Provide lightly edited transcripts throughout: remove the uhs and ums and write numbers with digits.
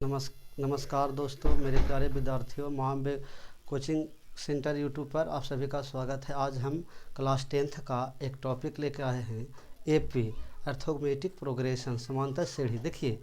नमस्कार दोस्तों, मेरे प्यारे विद्यार्थियों, महाबे कोचिंग सेंटर यूट्यूब पर आप सभी का स्वागत है। आज हम क्लास 10th का एक टॉपिक लेकर आए हैं, एपी अर्थमेटिक प्रोग्रेशन, समांतर सीढ़ी। देखिए,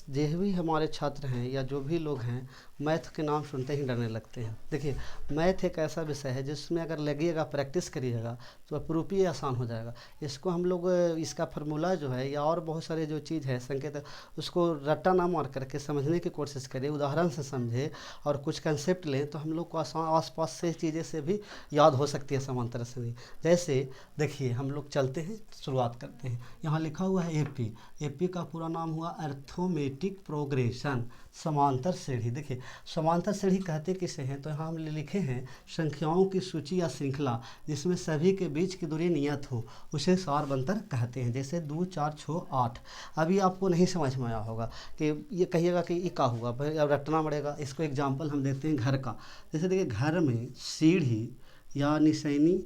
जो भी हमारे छात्र हैं या जो भी लोग हैं, मैथ के नाम सुनते ही डरने लगते हैं। देखिए, मैथ एक ऐसा विषय है जिसमें अगर लगिएगा, प्रैक्टिस करिएगा तो प्रूफ ही आसान हो जाएगा। इसको हम लोग इसका फार्मूला जो है या और बहुत सारे जो चीज़ है संकेत, उसको रट्टा ना मार करके समझने की कोशिश करें, उदाहरण से समझे और कुछ कंसेप्ट लें तो हम लोग को आसान आसपास से चीज़ें से भी याद हो सकती है समांतर से भी। जैसे देखिए, हम लोग चलते हैं, शुरुआत करते हैं। यहाँ लिखा हुआ है एपी। एपी का पूरा नाम हुआ अर्थमेटिक प्रोग्रेशन, समांतर सीढ़ी। देखिए, समांतर सीढ़ी कहते किसे हैं, तो यहाँ हम लिखे हैं संख्याओं की सूची या श्रृंखला जिसमें सभी के बीच की दूरी नियत हो, उसे सारबंतर कहते हैं। जैसे 2 4 6 8। अभी आपको नहीं समझ में आया होगा कि ये कहिएगा कि ये क्या हुआ भाई, अब रटना पड़ेगा। इसको एग्जाम्पल हम देते हैं घर का। जैसे देखिए, घर में सीढ़ी या निशानी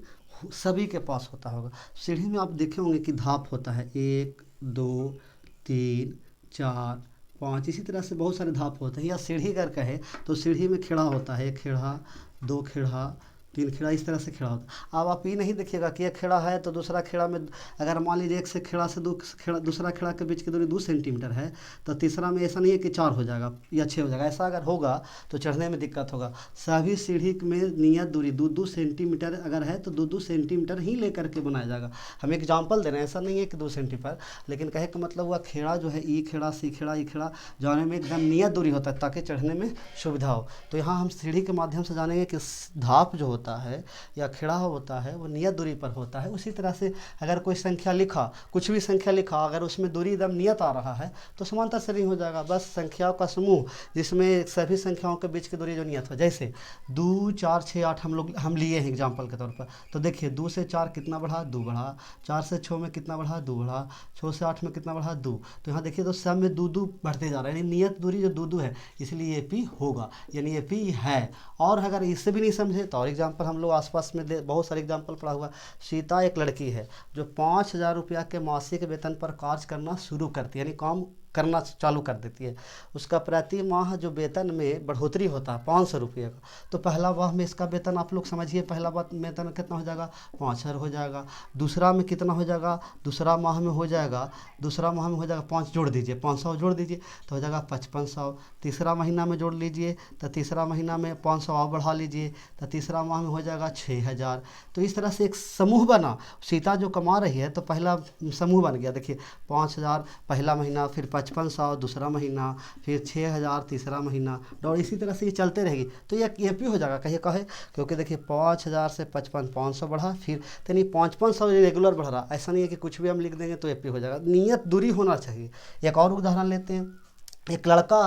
सभी के पास होता होगा। सीढ़ी में आप देखे होंगे कि धाप होता है, 1 2 3 4 5, इसी तरह से बहुत सारे धाप होते हैं। या सीढ़ी अगर कहे तो सीढ़ी में खेड़ा होता है, 1 खेड़ा 2 खेड़ा 3 खेड़ा, इस तरह से खेड़ा होता है। अब आप ये नहीं देखिएगा कि एक खेड़ा है तो दूसरा खेड़ा में, अगर मान लीजिए एक से खेड़ा से दूसरा खेड़ा के बीच की दूरी 2 सेंटीमीटर है तो तीसरा में ऐसा नहीं है कि 4 हो जाएगा या 6 हो जाएगा। ऐसा अगर होगा तो चढ़ने में दिक्कत होगा। सभी सीढ़ी में नियत दूरी 2-2 सेंटीमीटर अगर है तो 2-2 सेंटीमीटर ही लेकर के बनाया जाएगा। हम एग्जाम्पल दे रहे हैं, ऐसा नहीं है कि 2 सेंटीमीटर, लेकिन कहे का मतलब हुआ खेड़ा जो है, ई खेड़ा सी खेड़ा ई खेड़ा जाने में एकदम नियत दूरी होता है ताकि चढ़ने में सुविधा हो। तो यहाँ हम सीढ़ी के माध्यम से जानेंगे कि धाप जो होता है या खेड़ा होता है वो नियत दूरी पर होता है। उसी तरह से अगर कोई संख्या लिखा, कुछ भी संख्या लिखा, अगर उसमें दूरी एकदम नियत आ रहा है तो समांतर सीढ़ी हो जाएगा। बस संख्याओं का समूह जिसमें सभी संख्याओं के बीच की दूरी जो नियत हो, जैसे 2 4 6 8 हम लिए हैं एग्जाम्पल के तौर पर। तो देखिए, 2 से 4 कितना बढ़ा, 2 बढ़ा। 4 से 6 में कितना बढ़ा, 2 बढ़ा। 6 से 8 में कितना बढ़ा, 2। तो यहाँ देखिए, तो सब में 2-2 बढ़ते जा रहा है, यानी नियत दूरी जो 2-2 है, इसलिए एपी होगा, यानी एपी है। और अगर इससे भी नहीं समझे तो और एग्जाम्पल हम लोग आसपास में बहुत सारे एग्जाम्पल पढ़ा हुआ। सीता एक लड़की है जो 5,000 रुपया के मासिक वेतन पर कार्य करना शुरू करती है, यानी काम करना चालू कर देती है। उसका प्रति माह जो वेतन में बढ़ोतरी होता है 500 रुपये का। तो पहला माह में इसका वेतन आप लोग समझिए, पहला वेतन कितना हो जाएगा, 5,000 हो जाएगा। दूसरा में कितना हो जाएगा, दूसरा माह में हो जाएगा 5 जोड़ दीजिए, 500 जोड़ दीजिए तो हो जाएगा 5500। तीसरा महीना में जोड़ लीजिए तो तीसरा महीना में 500 और बढ़ा लीजिए तो तीसरा माह में हो जाएगा 6,000। तो इस तरह से एक समूह बना। सीता जो कमा रही है तो पहला समूह बन गया। देखिए, 5,000 पहला महीना, फिर 5500 दूसरा महीना, फिर 6,000 तीसरा महीना, और इसी तरह से ये चलते रहेगी। तो ये एपी हो जाएगा, कहे क्योंकि देखिए 5,000 से 55 500 बढ़ा, फिर यानी 500 रेगुलर बढ़ रहा। ऐसा नहीं है कि कुछ भी हम लिख देंगे तो एपी हो जाएगा, नियत दूरी होना चाहिए। एक और उदाहरण लेते हैं। एक लड़का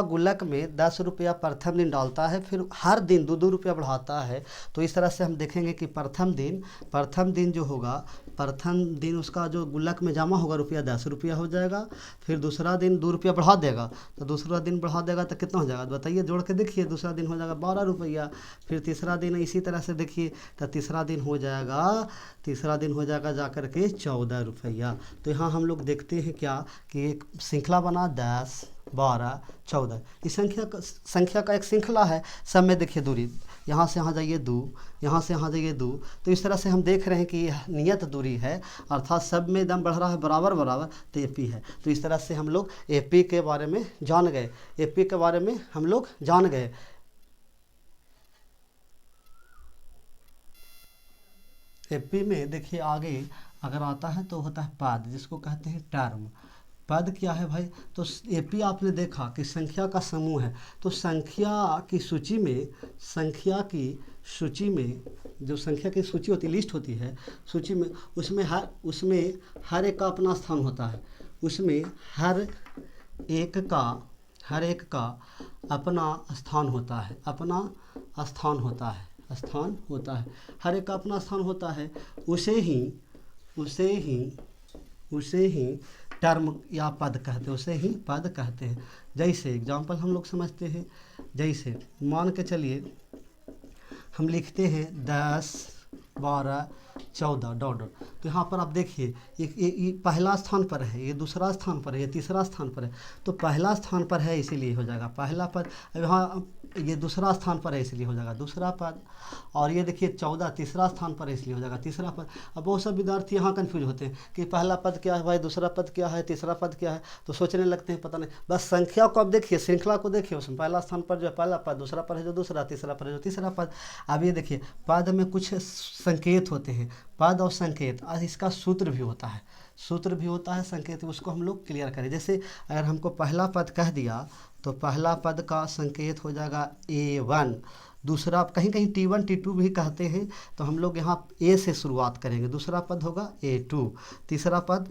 गुल्लक में 10 रुपया प्रथम दिन डालता है, फिर हर दिन 2-2 रुपया बढ़ाता है। तो इस तरह से हम देखेंगे कि प्रथम दिन जो होगा, प्रथम दिन उसका जो गुल्लक में जमा होगा रुपया 10 रुपया हो जाएगा। फिर दूसरा दिन 2 रुपया बढ़ा देगा, तो दूसरा दिन बढ़ा देगा तो कितना हो जाएगा बताइए, जोड़ के देखिए। दूसरा दिन हो जाएगा 12 रुपया। फिर तीसरा दिन इसी तरह से देखिए, तो तीसरा दिन हो जाएगा जाकर के 14 रुपया। तो यहाँ हम लोग देखते हैं क्या कि एक श्रृंखला बना, 10 12 14। इस संख्या का एक श्रृंखला है। सब में देखिए दूरी, यहाँ से यहाँ जाइए 2, यहाँ से यहाँ जाइए 2। तो इस तरह से हम देख रहे हैं कि यह नियत दूरी है, अर्थात सब में दम बढ़ रहा है बराबर, तो एपी है। तो इस तरह से हम लोग एपी के बारे में जान गए। एपी में देखिए आगे अगर आता है तो होता है पद, जिसको कहते हैं टर्म। पद क्या है भाई, तो एपी आपने देखा कि संख्या का समूह है। तो संख्या की सूची में जो संख्या की सूची होती है, लिस्ट होती है, सूची में उसमें हर एक का अपना स्थान होता है। उसमें हर एक का अपना स्थान होता है, हर एक का अपना स्थान होता है। उसे ही टर्म या पद कहते हैं। जैसे एग्जाम्पल हम लोग समझते हैं, जैसे मान के चलिए हम लिखते हैं 10 12 14 डॉट। तो यहाँ पर आप देखिए ये पहला स्थान पर है, ये दूसरा स्थान पर है, ये तीसरा स्थान पर है। तो पहला स्थान पर है इसीलिए हो जाएगा पहला पद। अब यहाँ ये दूसरा स्थान पर है इसलिए हो जाएगा दूसरा पद। और ये देखिए 14 तीसरा स्थान पर है इसलिए हो जाएगा तीसरा पद। अब बहुत सब विद्यार्थी यहाँ कन्फ्यूज होते हैं कि पहला पद क्या है भाई, दूसरा पद क्या है, तीसरा पद क्या है, तो सोचने लगते हैं पता नहीं। बस संख्या को अब देखिए, श्रृंखला को देखिए, उसमें पहला स्थान पर जो है पहला पद, दूसरा पर है जो दूसरा, तीसरा पर है जो तीसरा पद। अब ये देखिए पद में कुछ संकेत होते हैं, पद और संकेत, आज इसका सूत्र भी होता है, सूत्र भी होता है, संकेत, उसको हम लोग क्लियर करें। जैसे अगर हमको पहला पद कह दिया तो पहला पद का संकेत हो जाएगा A1, दूसरा कहीं कहीं T1 T2 भी कहते हैं, तो हम लोग यहाँ A से शुरुआत करेंगे, दूसरा पद होगा A2, तीसरा पद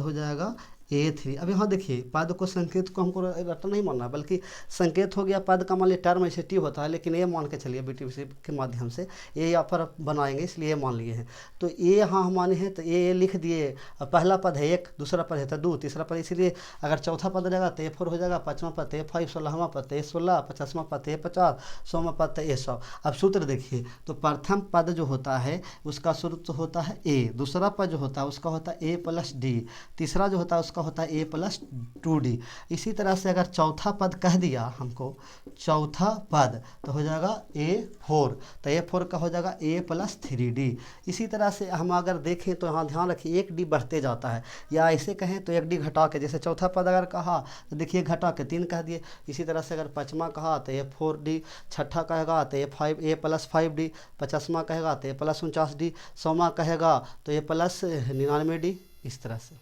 हो जाएगा A3। अब यहाँ देखिए पद को, संकेत को हमको रटना नहीं मानना, बल्कि संकेत हो गया पद का, मान लिया टर्म ऐसे टी होता है, लेकिन ये मान के चलिए BTC के माध्यम से ये यहाँ पर बनाएंगे, इसलिए ये मान लिए हैं। तो ये यहाँ माने हैं तो ये लिख दिए। पहला पद है 1, दूसरा पद है तो 2, तीसरा पद, इसीलिए अगर चौथा पद रहेगा तो A4 हो जाएगा, पाँचवा पद तो A5, 16वां पद तो A16, 50वां पद तो A50, 100वां पद तो A100। अब सूत्र देखिए, तो प्रथम पद जो होता है उसका सूत्र होता है A, दूसरा पद जो होता है उसका होता है A+D, तीसरा जो होता है उसका होता है A+2D। इसी तरह से अगर चौथा पद कह दिया हमको, चौथा पद तो हो जाएगा A4, तो A4 का हो जाएगा A+3D। इसी तरह से हम अगर देखें तो यहाँ ध्यान रखिए 1D बढ़ते जाता है, या ऐसे कहें तो 1D घटा के, जैसे चौथा पद अगर कहा तो देखिए घटा के 3 कह दिए। इसी तरह से अगर पाँचवा कहा तो A4D, छठा कहेगा तो A+5D, 50वां कहेगा तो A+49D, 100वां कहेगा तो A+99D। इस तरह से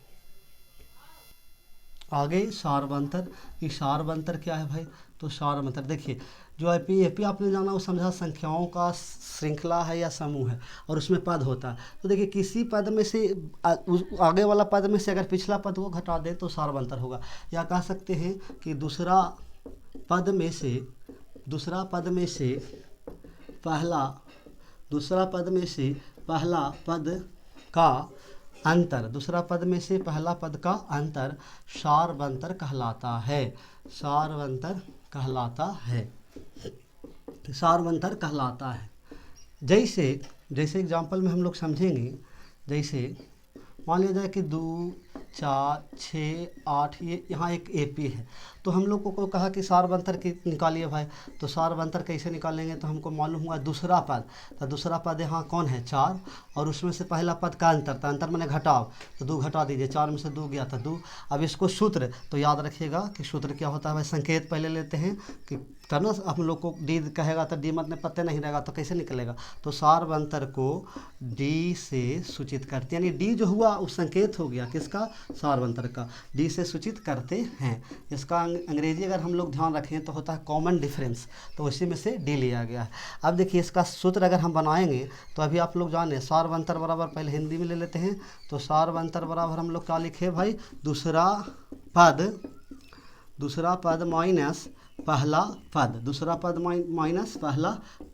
आगे सारवंतर। ये सारवंतर क्या है भाई, तो सारवंतर देखिए जो एपी आपने जाना वो समझा संख्याओं का श्रृंखला है या समूह है, और उसमें पद होता है। तो देखिए किसी पद में से आगे वाला पद में से अगर पिछला पद को घटा दे तो सारवंतर होगा, या कह सकते हैं कि दूसरा पद में से पहला पद का अंतर, दूसरा पद में से पहला पद का अंतर सारवंतर कहलाता है, सारवंतर कहलाता है। जैसे एग्जाम्पल में हम लोग समझेंगे, जैसे मान लिया जाए कि 2, 4, 6, 8, ये यहाँ एक AP है, तो हम लोग को कहा कि सारवंतर की निकालिए भाई, तो सारवंतर कैसे निकालेंगे, तो हमको मालूम हुआ दूसरा पद, तो दूसरा पद यहाँ कौन है 4, और उसमें से पहला पद का अंतर, तो अंतर मैंने घटाव, तो 2 घटा दीजिए, 4 में से 2 गया तो 2। अब इसको सूत्र तो याद रखिएगा कि सूत्र क्या होता है भाई, संकेत पहले लेते हैं कि तब ना हम लोग को D कहेगा तो D मतलब पत्ते नहीं रहेगा तो कैसे निकलेगा, तो सारवंतर को D से सूचित करते हैं, यानी D जो हुआ उस संकेत हो गया किसका, सारवंतर का, D से सूचित करते हैं। इसका अंग्रेजी अगर हम लोग ध्यान रखें तो होता है कॉमन डिफरेंस, तो उसी में से D लिया गया है। अब देखिए इसका सूत्र अगर हम बनाएंगे तो अभी आप लोग जाने सारवंतर बराबर, पहले हिंदी में ले लेते हैं, तो सारवंतर बराबर हम लोग क्या लिखे भाई, दूसरा पद माइनस पहला पद, दूसरा पद माइनस पहला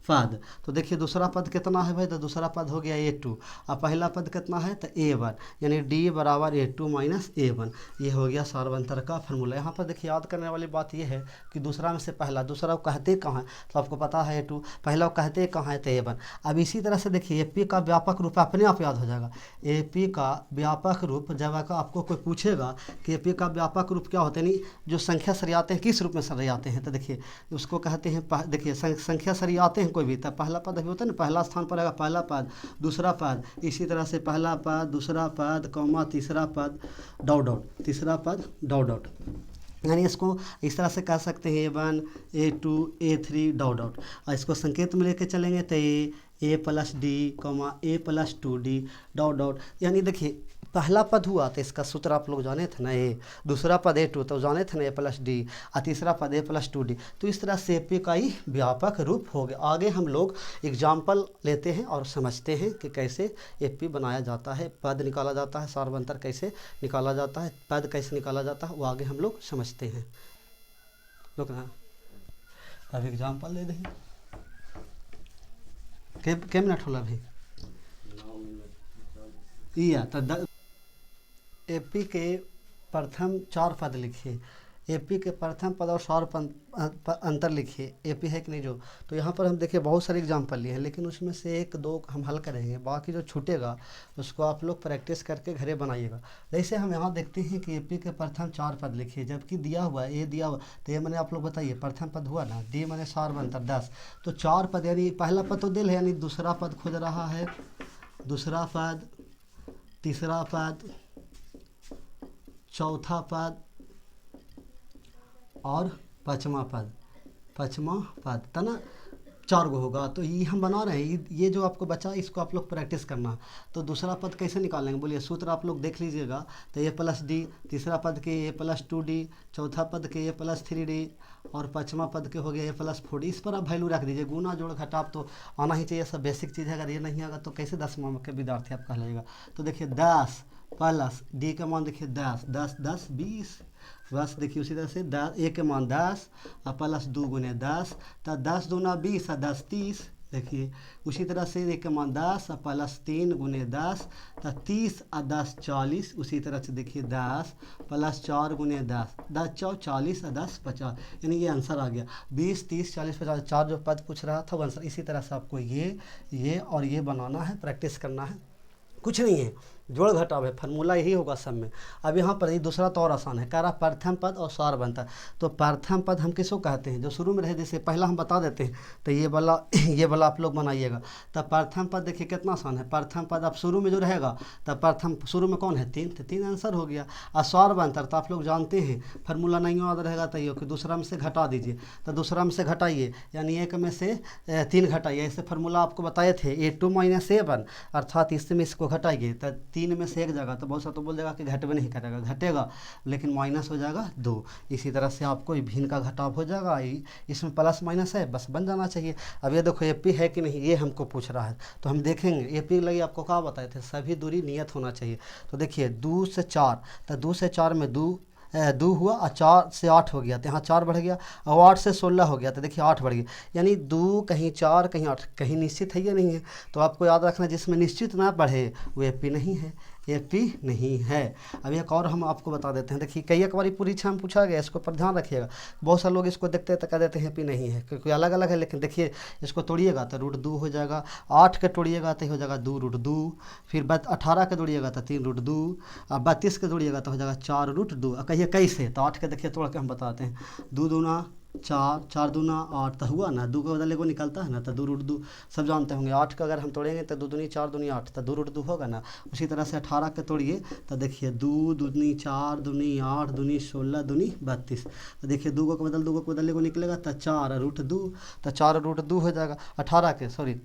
पद। तो देखिए दूसरा पद कितना है भाई, तो दूसरा पद हो गया A2, और पहला पद कितना है तो A1, यानी D बराबर A2 माइनस A1। ये हो गया सारवंतर का फार्मूला। यहाँ पर देखिए याद करने वाली बात ये है कि दूसरा में से पहला, दूसरा वो कहते कहाँ है, तो आपको पता है A2, पहला वो कहते कहाँ है तो A1। अब इसी तरह से देखिए AP का व्यापक रूप अपने आप याद हो जाएगा। AP का व्यापक रूप, जब आपको कोई पूछेगा कि AP का व्यापक रूप क्या होता है, यानी जो संख्या सरियाते हैं किस रूप में सरियाते हैं, तो देखिए उसको कहते हैं, देखिए संख्या सरियाते हैं कोई भी, तब पहला पद अभी होता है ना, पहला स्थान पर आएगा पहला पद, दूसरा पद, इसी तरह से पहला पद, दूसरा पद, कॉमा, तीसरा पद, डॉट डॉट, तीसरा पद, डॉट डॉट, यानी इसको इस तरह से कह सकते हैं A1, A2, A3 dot dot. और इसको संकेत में लेके चलेंगे तो A+D, A+2D डॉट डॉट। यानी देखिए पहला पद हुआ तो इसका सूत्र आप लोग जाने थे ना, दूसरा पद A2 तो जाने थे ना A+D, और तीसरा पद A+2D। तो इस तरह से AP का ही व्यापक रूप हो गया। आगे हम लोग एग्जाम्पल लेते हैं और समझते हैं कि कैसे AP बनाया जाता है, पद निकाला जाता है, सारवंतर कैसे निकाला जाता है, पद कैसे निकाला जाता है, वो आगे हम लोग समझते हैं। लोग हाँ अब एग्जाम्पल ले दें, के मिनट होला भाई, या तो AP के प्रथम 4 पद लिखिए। एपी के प्रथम पद और सौर अंतर लिखिए। एपी है कि नहीं जो, तो यहाँ पर हम देखिए बहुत सारे एग्जाम्पल लिए हैं, लेकिन उसमें से एक दो हम हल करेंगे, बाकी जो छूटेगा उसको आप लोग प्रैक्टिस करके घरे बनाइएगा। जैसे हम यहाँ देखते हैं कि एपी के प्रथम 4 पद लिखिए, जबकि दिया हुआ है ए दिया हुआ, तो ये मैंने आप लोग बताइए प्रथम पद हुआ ना, डी मैंने सौर अंतर 10, तो 4 पद यानी पहला पद तो दिल है, यानी दूसरा पद खोज रहा है, दूसरा पद, तीसरा पद, चौथा पद और पाँचवा पद था ना, 4 गो होगा। तो ये हम बना रहे हैं, ये जो आपको बचा इसको आप लोग प्रैक्टिस करना। तो दूसरा पद कैसे निकालेंगे बोलिए, सूत्र आप लोग देख लीजिएगा। तो ए प्लस डी, तीसरा पद के ए प्लस 2d, चौथा पद के ए प्लस 3d और पाँचवा पद के हो गया ए प्लस 4d। इस पर आप वैल्यू रख दीजिए, गुना जोड़ घटाव तो आना ही चाहिए, सब बेसिक चीज़ है। अगर ये नहीं आएगा तो कैसे 10वां के विद्यार्थी आप कहलाइएगा। तो देखिए 10 प्लस डी का मान देखिए 10, 10 10 20, बस देखिए उसी तरह से 10 ए के मान 10 और प्लस 2 गुने 10, तो 10 दूना 20 और 10 30। देखिए उसी तरह से ए के मान 10 और प्लस 3 गुने 10, तो 30 और 10 40। उसी तरह से देखिए 10 प्लस 4 गुने 10, 10 4 40 और 10 50, यानी ये आंसर आ गया 20 30 40 50। 4 जो पद पूछ रहा था वो आंसर। इसी तरह से आपको ये और ये बनाना है, प्रैक्टिस करना है, कुछ नहीं है, जोड़ घटाव है, फार्मूला यही होगा सब में। अब यहाँ पर ये दूसरा तो और आसान है, कह रहा प्रथम पद और सौर अंतर। तो प्रथम पद हम किसको कहते हैं, जो शुरू में रहे, जैसे पहला हम बता देते हैं। तो ये वाला आप लोग बनाइएगा। तब प्रथम पद देखिए कितना आसान है, प्रथम पद अब शुरू में जो रहेगा, तब प्रथम शुरू में कौन है 3, तो 3 आंसर हो गया। और सौर अंतर तो आप लोग जानते हैं, फार्मूला नहीं याद रहेगा तो ये कि दूसरा में से घटा दीजिए, तो दूसरा में से घटाइए, यानी एक में से 3 घटाइए। ऐसे फार्मूला आपको बताए थे, A2 - A1, अर्थात इसमें इसको घटाइए, तो 3 में से एक जगह, तो बहुत सा तो बोल देगा कि घटवे नहीं करेगा, घटेगा लेकिन माइनस हो जाएगा 2। इसी तरह से आपको भिन्न का घटाव हो जाएगा, इसमें प्लस माइनस है, बस बन जाना चाहिए। अब ये देखो एपी है कि नहीं, ये हमको पूछ रहा है, तो हम देखेंगे एपी लगी आपको क्या बताए थे, सभी दूरी नियत होना चाहिए। तो देखिए 2 से 4, तो 2 से 4 में 2 हुआ और 4 से 8 हो गया, तो यहाँ 4 बढ़ गया, और 8 से 16 हो गया, तो देखिए 8 बढ़ गया, यानी 2 कहीं 4 कहीं 8, कहीं निश्चित है या नहीं है। तो आपको याद रखना जिसमें निश्चित ना बढ़े वो एपी नहीं है, एपी नहीं है। अब एक और हम आपको बता देते हैं, देखिए कई एक बार परीक्षा में पूछा गया, इसको पर ध्यान रखिएगा। बहुत सारे लोग इसको देखते हैं तो कह देते हैं एपी नहीं है, क्योंकि अलग अलग है। लेकिन देखिए इसको तोड़िएगा तो √2 हो जाएगा, 8 के तोड़िएगा तो हो जाएगा 2√2, फिर 18 के तोड़िएगा तो 3√2, और 32 के तोड़िएगा तो हो जाएगा 4√2। कहिए कैसे, तो 8 के देखिए तोड़ के हम बताते हैं, 2 दूना 4, 4 दूना 8, तो हुआ ना, 2 के बदले को निकलता है ना, तो 2√2 सब जानते होंगे। 8 का अगर हम तोड़ेंगे तो 2 दूनी 4 दूनी 8, तो 2√2 होगा ना। उसी तरह से 18 के तोड़िए तो देखिए 2 दूनी 4 दूनी 8 दूनी 16 दूनी 32, तो देखिए 2 के बदले को निकलेगा तो 4√2, तो 4√2 हो जाएगा। 18 के सॉरी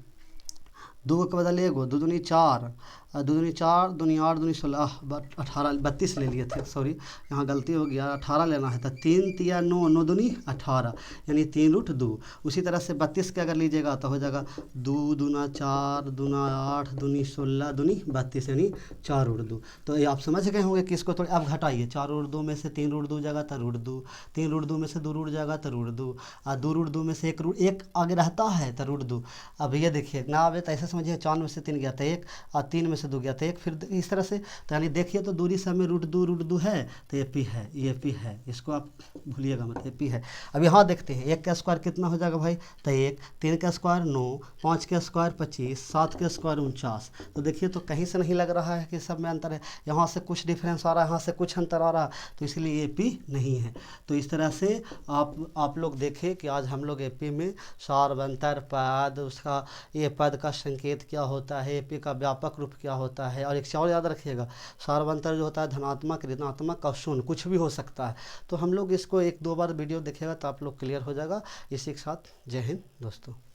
2 के बदले 1, 2 दूनी 4, 2 दूनी 4 दूनी 8 दूनी 16, 18 32 ले लिए थे, सॉरी यहाँ गलती हो गया, 18 लेना है। तो 3 तिया 9, 9 दूनी 18, यानी 3√2। उसी तरह से 32 के अगर लीजिएगा तो हो जाएगा 2 दूना 4 दूना 8 दूनी 16 दूनी 32, यानी 4√2। तो ये आप समझ गए होंगे कि इसको थोड़ी आप घटाइए, 4√2 में से 3√2 जाएगा तो √2, 3√2 में से 2 रूट जाएगा तो √2, और 2√2 में से 1 आगे रहता है तो √2। अब ये देखिए ना आवे तो ऐसे समझिए, 4 में से 3 गया था 1, और 3 में से 2 गया था 1, फिर इस तरह से। तो यानी देखिए तो दूरी सब में √2 है, तो ये पी है, ये पी है, इसको आप भूलिएगा मत, ये पी है। अब यहाँ देखते हैं 1 का स्क्वायर कितना हो जाएगा भाई, तो 1, 3 का स्क्वायर 9, 5 का स्क्वायर 25, 7 का स्क्वायर 49। तो देखिए तो कहीं से नहीं लग रहा है कि सब में अंतर है, यहाँ से कुछ डिफरेंस आ रहा है, यहाँ से कुछ अंतर आ रहा है, तो इसलिए ये पी नहीं है। तो इस तरह से आप लोग देखें कि आज हम लोग एपी में सौर अंतर पद, उसका ये पद का संकेत क्या होता है, एपी का व्यापक रूप क्या होता है, और एक और याद रखिएगा सौर अंतर जो होता है धनात्मक ऋणात्मक और शून्य कुछ भी हो सकता है। तो हम लोग इसको 1-2 बार वीडियो देखिएगा तो आप लोग क्लियर हो जाएगा। इसी के साथ जय हिंद दोस्तों।